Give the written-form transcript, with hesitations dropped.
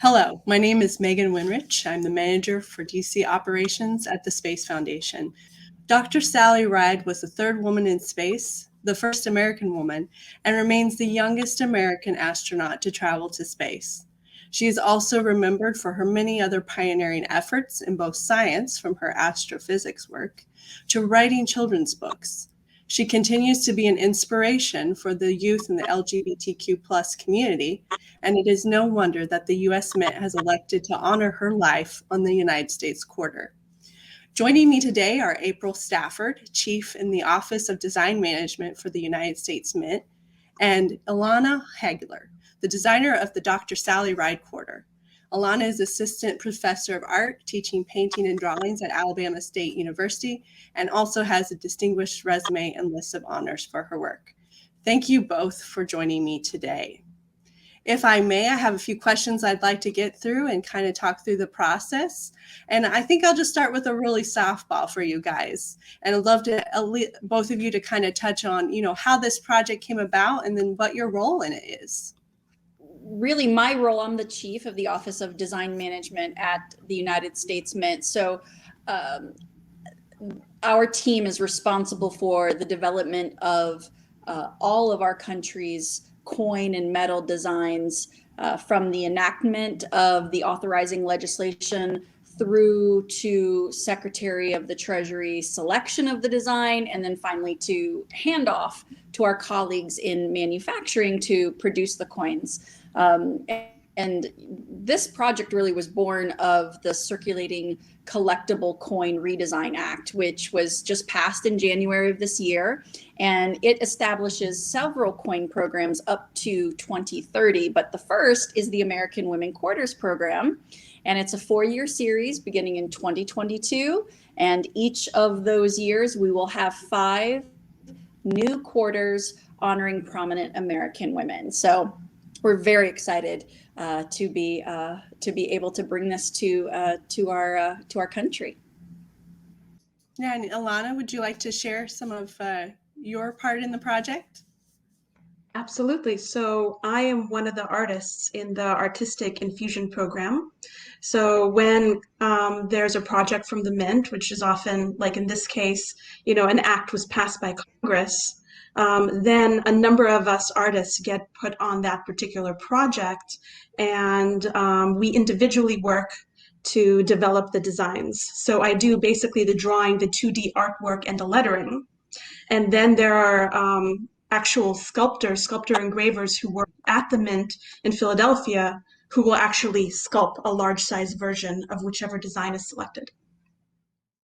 Hello, my name is Megan Wenrich. I'm the manager for DC operations at the Space Foundation. Dr. Sally Ride was the third woman in space, the first American woman, and remains the youngest American astronaut to travel to space. She is also remembered for her many other pioneering efforts in both science, from her astrophysics work, to writing children's books. She continues to be an inspiration for the youth in the LGBTQ plus community, and it is no wonder that the U.S. Mint has elected to honor her life on the United States Quarter. Joining me today are April Stafford, Chief in the Office of Design Management for the United States Mint, and Elana Hagler, the designer of the Dr. Sally Ride Quarter. Elana is Assistant Professor of Art, teaching painting and drawings at Alabama State University, and also has a distinguished resume and list of honors for her work. Thank you both for joining me today. If I may, I have a few questions I'd like to get through and kind of talk through the process. And I think I'll just start with a really softball for you guys. And I'd love to both of you to kind of touch on, how this project came about and then what your role in it is. Really, my role, I'm the chief of the Office of Design Management at the United States Mint. So our team is responsible for the development of all of our country's coin and metal designs, from the enactment of the authorizing legislation through to Secretary of the Treasury selection of the design, and then finally to handoff to our colleagues in manufacturing to produce the coins. And this project really was born of the Circulating Collectible Coin Redesign Act, which was just passed in January of this year. And it establishes several coin programs up to 2030. But the first is the American Women Quarters Program. And it's a 4-year series beginning in 2022. And each of those years, we will have 5 new quarters honoring prominent American women. So we're very excited to be able to bring this to our country. Yeah, and Elana, would you like to share some of your part in the project? Absolutely. So I am one of the artists in the Artistic Infusion Program. So when there's a project from the Mint, which is often, like in this case, an act was passed by Congress, then a number of us artists get put on that particular project, and we individually work to develop the designs. So I do basically the drawing, the 2D artwork, and the lettering. And then there are actual sculptor engravers who work at the Mint in Philadelphia who will actually sculpt a large size version of whichever design is selected.